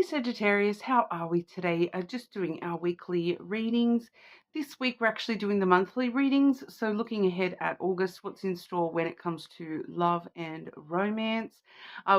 Sagittarius, how are we today? Just doing our weekly readings. This week we're actually doing the monthly readings, so looking ahead at August, what's in store when it comes to love and romance.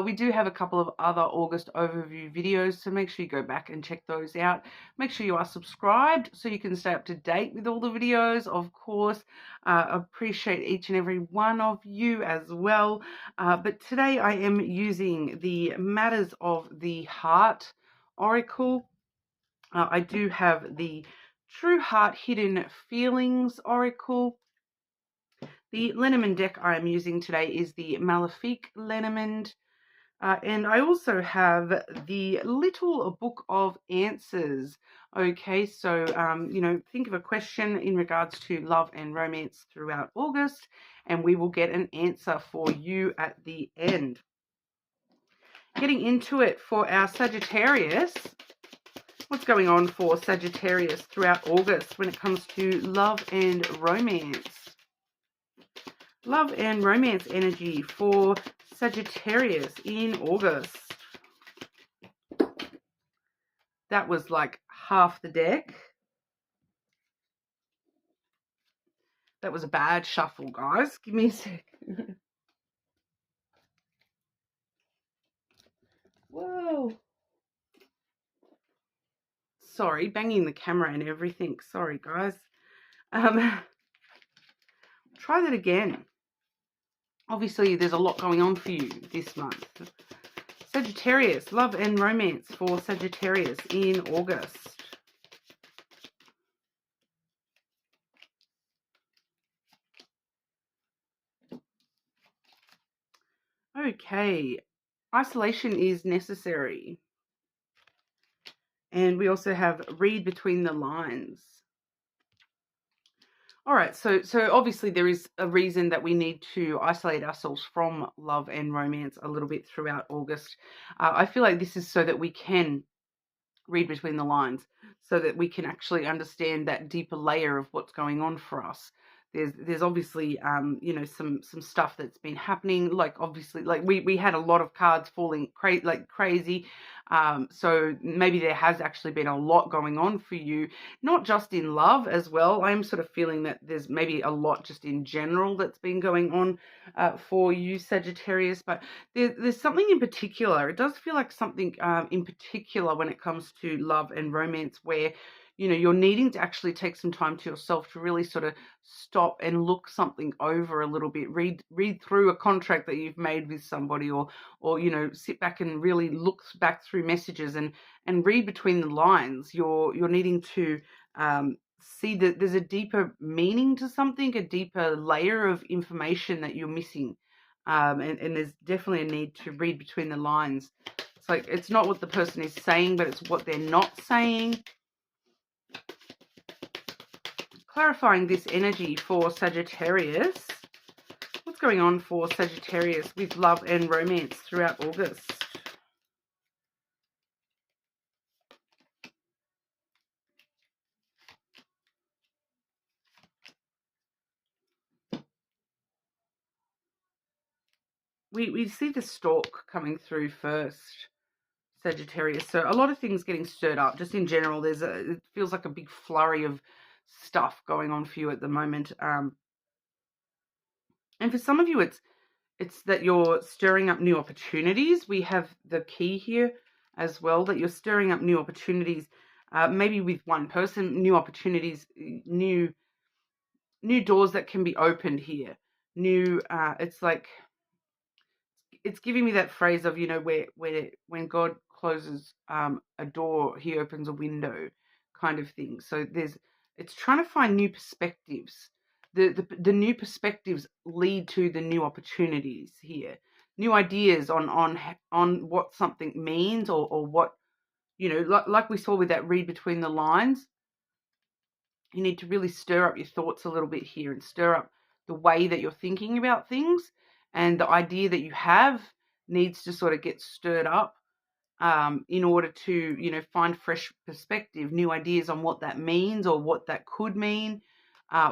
We do have a couple of other August overview videos, so make sure you go back and check those out. Make sure you are subscribed so you can stay up to date with all the videos, of course. Appreciate each and every one of you as well. But today I am using the Matters of the Heart Oracle. I do have the True Heart Hidden Feelings Oracle. The Lenormand deck I am using today is the Malefique Lenormand. And I also have the Little Book of Answers. Okay, so, think of a question in regards to love and romance throughout August, and we will get an answer for you at the end. Getting into it for our Sagittarius. What's going on for Sagittarius throughout August when it comes to love and romance? Love and romance energy for Sagittarius in August. That was like half the deck. That was a bad shuffle, guys. Give me a sec. Whoa. Sorry, banging the camera and everything. Sorry, guys. Try that again. Obviously, there's a lot going on for you this month. Sagittarius, love and romance for Sagittarius in August. Okay, isolation is necessary. And we also have read between the lines. All right, so obviously there is a reason that we need to isolate ourselves from love and romance a little bit throughout August. I feel like this is so that we can read between the lines, so that we can actually understand that deeper layer of what's going on for us. There's obviously some stuff that's been happening, like obviously like we had a lot of cards falling crazy, so maybe there has actually been a lot going on for you, not just in love as well. I'm sort of feeling that there's maybe a lot just in general that's been going on for you, Sagittarius, but there's something in particular. It does feel like something in particular when it comes to love and romance where you're needing to actually take some time to yourself to really sort of stop and look something over a little bit, read through a contract that you've made with somebody, or sit back and really look back through messages and read between the lines. You're needing to see that there's a deeper meaning to something, a deeper layer of information that you're missing. And there's definitely a need to read between the lines. It's like it's not what the person is saying, but it's what they're not saying. Clarifying this energy for Sagittarius. What's going on for Sagittarius with love and romance throughout August? We see the stork coming through first, Sagittarius. So a lot of things getting stirred up. Just in general, it feels like a big flurry of stuff going on for you at the moment. And for some of you, it's that you're stirring up new opportunities. We have the key here as well, that you're stirring up new opportunities, maybe with one person, new opportunities, new doors that can be opened here. It's like, it's giving me that phrase of, where when God closes a door, he opens a window kind of thing. So it's trying to find new perspectives. The new perspectives lead to the new opportunities here, new ideas on what something means, or what, like we saw with that read between the lines. You need to really stir up your thoughts a little bit here and stir up the way that you're thinking about things, and the idea that you have needs to sort of get stirred up in order to, find fresh perspective, new ideas on what that means or what that could mean,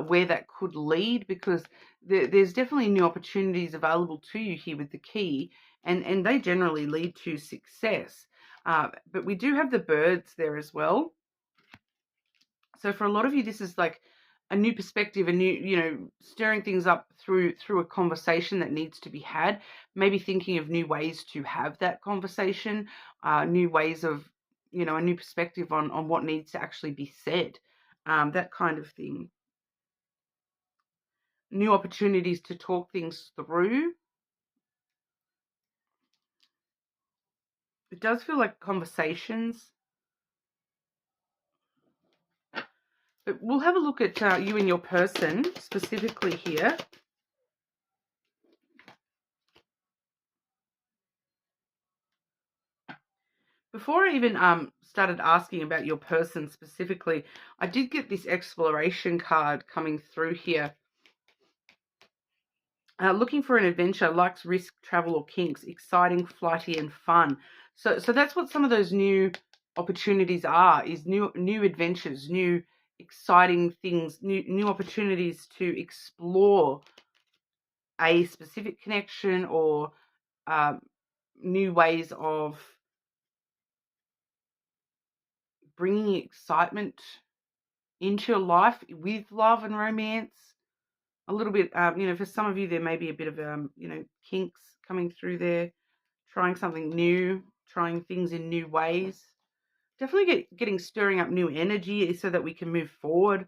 where that could lead, because there's definitely new opportunities available to you here with the key, and they generally lead to success. But we do have the birds there as well. So for a lot of you, this is like a new perspective, a new, stirring things up through a conversation that needs to be had. Maybe thinking of new ways to have that conversation, new ways of, a new perspective on what needs to actually be said, that kind of thing. New opportunities to talk things through. It does feel like conversations. But we'll have a look at you and your person specifically here. Before I even started asking about your person specifically, I did get this exploration card coming through here. Looking for an adventure, likes risk, travel, or kinks, exciting, flighty, and fun. So that's what some of those new opportunities are, is new adventures, new exciting things, new opportunities to explore a specific connection, or new ways of bringing excitement into your life with love and romance. A little bit, for some of you, there may be a bit of, kinks coming through there, trying something new, trying things in new ways. Definitely getting stirring up new energy so that we can move forward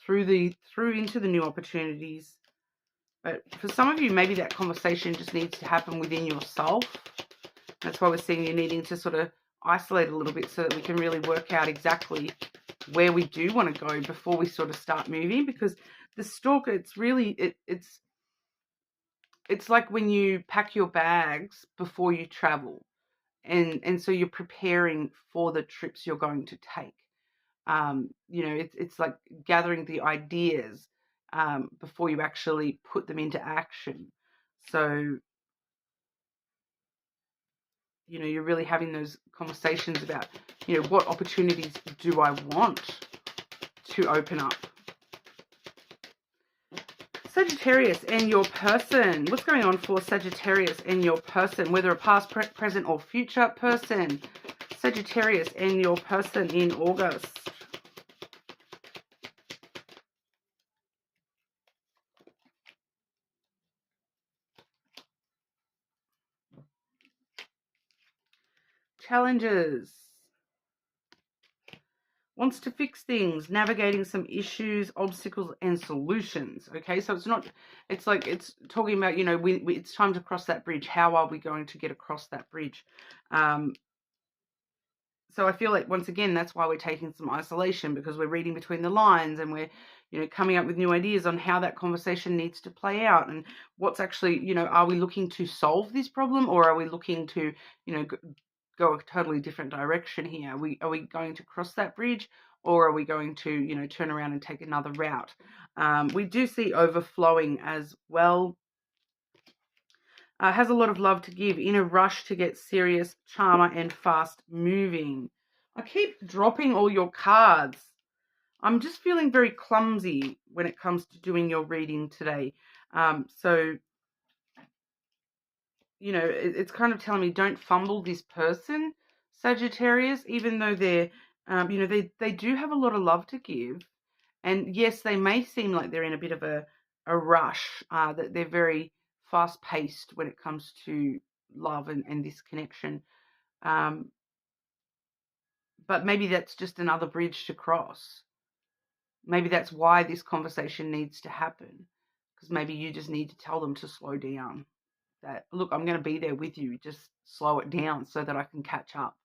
through into the new opportunities. But for some of you, maybe that conversation just needs to happen within yourself. That's why we're seeing you needing to sort of isolate a little bit so that we can really work out exactly where we do want to go before we sort of start moving. Because the stalker, it's really, it's like when you pack your bags before you travel. And so you're preparing for the trips you're going to take. It's like gathering the ideas before you actually put them into action. So, you're really having those conversations about, what opportunities do I want to open up? Sagittarius and your person. What's going on for Sagittarius and your person, whether a past, present, or future person? Sagittarius and your person in August. Challenges. Wants to fix things, navigating some issues, obstacles, and solutions. Okay, so it's like it's talking about, it's time to cross that bridge. How are we going to get across that bridge? So I feel like, once again, that's why we're taking some isolation, because we're reading between the lines and we're, coming up with new ideas on how that conversation needs to play out, and what's actually, are we looking to solve this problem, or are we looking to, go a totally different direction here? Are we going to cross that bridge, or are we going to, turn around and take another route? We do see overflowing as well. Has a lot of love to give, in a rush to get serious, charmer, and fast moving. I keep dropping all your cards. I'm just feeling very clumsy when it comes to doing your reading today. So, it's kind of telling me, don't fumble this person, Sagittarius, even though they're, they do have a lot of love to give. And yes, they may seem like they're in a bit of a rush, that they're very fast paced when it comes to love and this connection. But maybe that's just another bridge to cross. Maybe that's why this conversation needs to happen, because maybe you just need to tell them to slow down. That, look, I'm going to be there with you. Just slow it down so that I can catch up.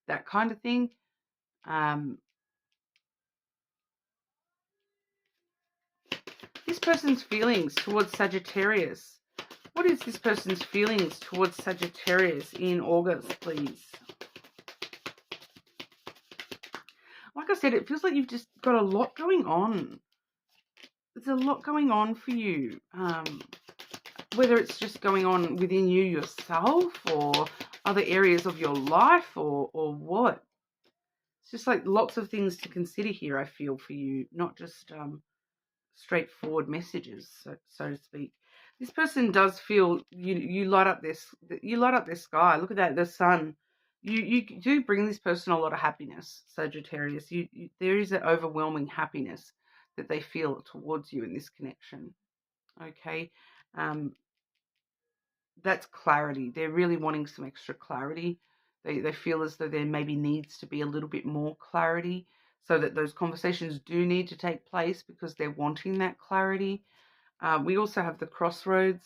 That kind of thing. This person's feelings towards Sagittarius. What is this person's feelings towards Sagittarius in August, please? Like I said, it feels like you've just got a lot going on. There's a lot going on for you. Whether it's just going on within you yourself, or other areas of your life, or what. It's just like lots of things to consider here, I feel, for you, not just straightforward messages, so to speak. This person does feel you light up this, you light up their sky. Look at that, the sun. You do bring this person a lot of happiness, Sagittarius. There is an overwhelming happiness that they feel towards you in this connection. Okay, that's clarity. They're really wanting some extra clarity. They feel as though there maybe needs to be a little bit more clarity, so that those conversations do need to take place because they're wanting that clarity. We also have the crossroads.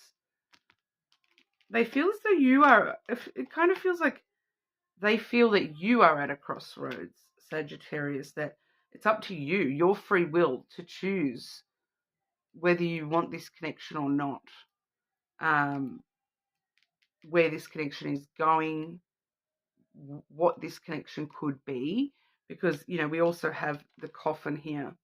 They feel as though you are. It kind of feels like they feel that you are at a crossroads, Sagittarius. That it's up to you, your free will, to choose whether you want this connection or not. Where this connection is going, what this connection could be, because, you know, we also have the coffin here.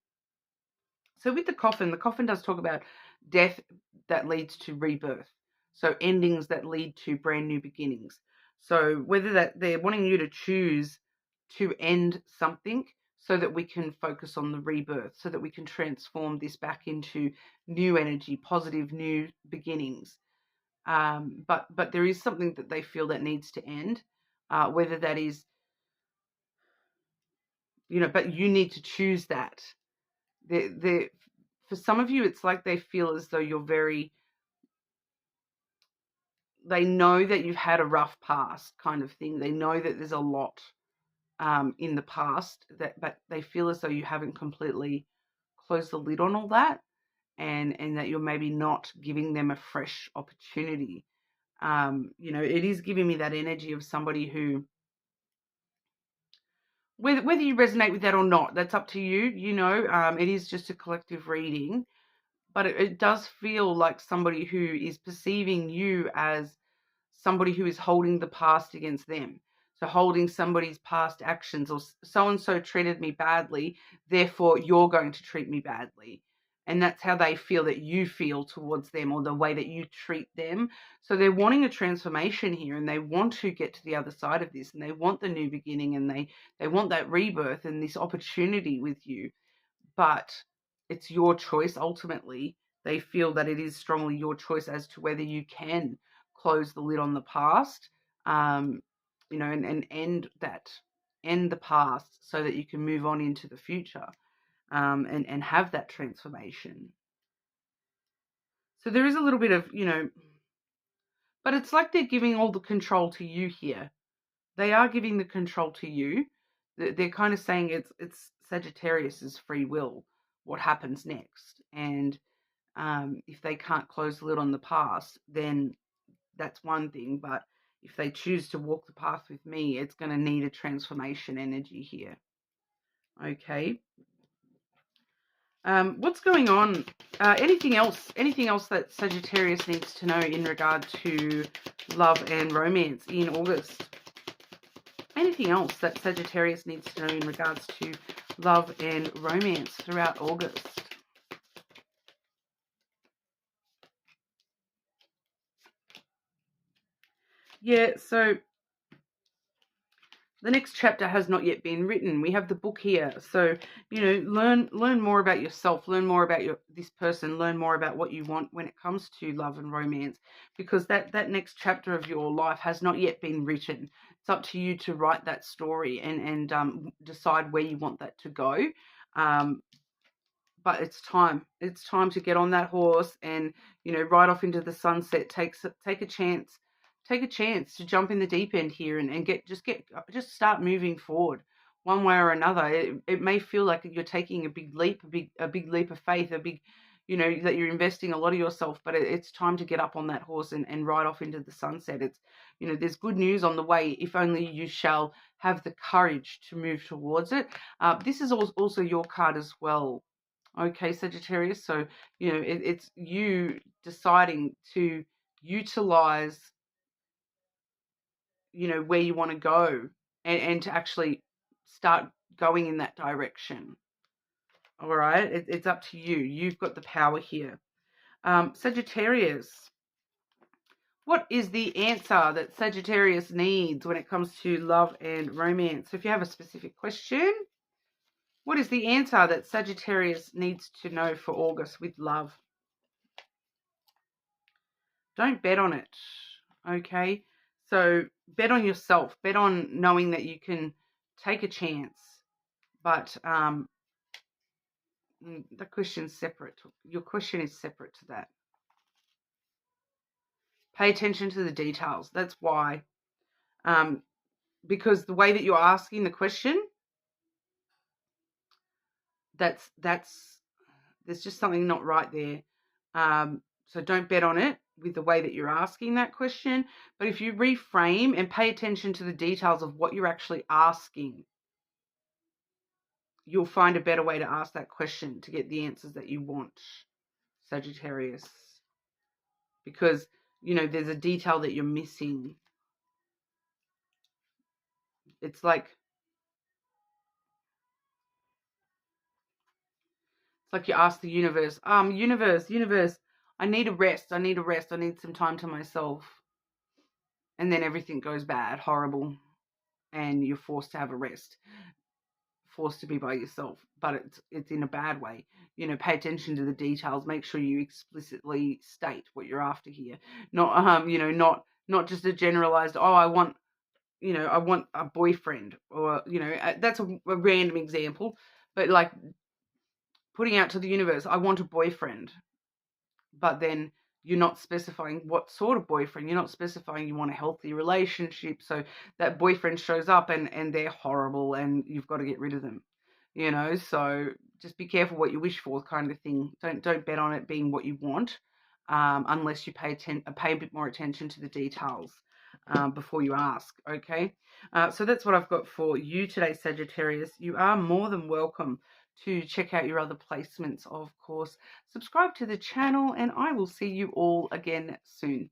So with the coffin does talk about death that leads to rebirth. So endings that lead to brand new beginnings. So whether that they're wanting you to choose to end something so that we can focus on the rebirth, so that we can transform this back into new energy, positive new beginnings. But there is something that they feel that needs to end, whether that is, you know, but you need to choose that. For some of you, it's like they feel as though they know that you've had a rough past kind of thing. They know that there's a lot in the past, but they feel as though you haven't completely closed the lid on all that, and that you're maybe not giving them a fresh opportunity. You know, it is giving me that energy of somebody who, whether you resonate with that or not, that's up to you. You know, it is just a collective reading, but it does feel like somebody who is perceiving you as somebody who is holding the past against them. So holding somebody's past actions, or so-and-so treated me badly, therefore you're going to treat me badly. And that's how they feel that you feel towards them, or the way that you treat them. So they're wanting a transformation here, and they want to get to the other side of this, and they want the new beginning, and they want that rebirth and this opportunity with you. But it's your choice ultimately. They feel that it is strongly your choice as to whether you can close the lid on the past, you know, and end the past so that you can move on into the future, and have that transformation. So there is a little bit of, you know, but it's like they're giving all the control to you here. They are giving the control to you. They're kind of saying it's Sagittarius's free will, what happens next. And if they can't close the lid on the past, then that's one thing. But if they choose to walk the path with me, it's going to need a transformation energy here. Okay. What's going on? Anything else? Anything else that Sagittarius needs to know in regard to love and romance in August? Anything else that Sagittarius needs to know in regards to love and romance throughout August? Yeah, so the next chapter has not yet been written. We have the book here. So, you know, learn more about yourself, learn more about this person, learn more about what you want when it comes to love and romance, because that next chapter of your life has not yet been written. It's up to you to write that story and decide where you want that to go. But it's time. It's time to get on that horse and, you know, ride off into the sunset. Take a chance. Take a chance to jump in the deep end here and just start moving forward one way or another. It may feel like you're taking a big leap, a big leap of faith, a big, you know, that you're investing a lot of yourself, but it's time to get up on that horse and ride off into the sunset. It's, you know, there's good news on the way if only you shall have the courage to move towards it. This is also your card as well. Okay, Sagittarius. So, you know, it's you deciding to utilize, you know, where you want to go, and to actually start going in that direction. All right. It's up to you. You've got the power here. Sagittarius, what is the answer that Sagittarius needs when it comes to love and romance? So if you have a specific question, what is the answer that Sagittarius needs to know for August with love? Don't bet on it. Okay. So bet on yourself, bet on knowing that you can take a chance. But the question's separate. Your question is separate to that. Pay attention to the details. That's why. Because the way that you're asking the question, that's there's just something not right there. So don't bet on it with the way that you're asking that question. But if you reframe and pay attention to the details of what you're actually asking, you'll find a better way to ask that question to get the answers that you want, Sagittarius. Because, there's a detail that you're missing. It's like you ask the universe, universe, I need a rest. I need some time to myself. And then everything goes bad, horrible, and you're forced to have a rest, forced to be by yourself, but it's in a bad way. Pay attention to the details. Make sure you explicitly state what you're after here. Not not just a generalized, oh, I want a boyfriend, or that's a random example, but like putting out to the universe, I want a boyfriend, but then you're not specifying what sort of boyfriend. You're not specifying you want a healthy relationship. So that boyfriend shows up and they're horrible and you've got to get rid of them. So just be careful what you wish for, kind of thing. Don't bet on it being what you want, unless you pay a bit more attention to the details before you ask. Okay, so that's what I've got for you today, Sagittarius. You are more than welcome to check out your other placements, of course. Subscribe to the channel, and I will see you all again soon.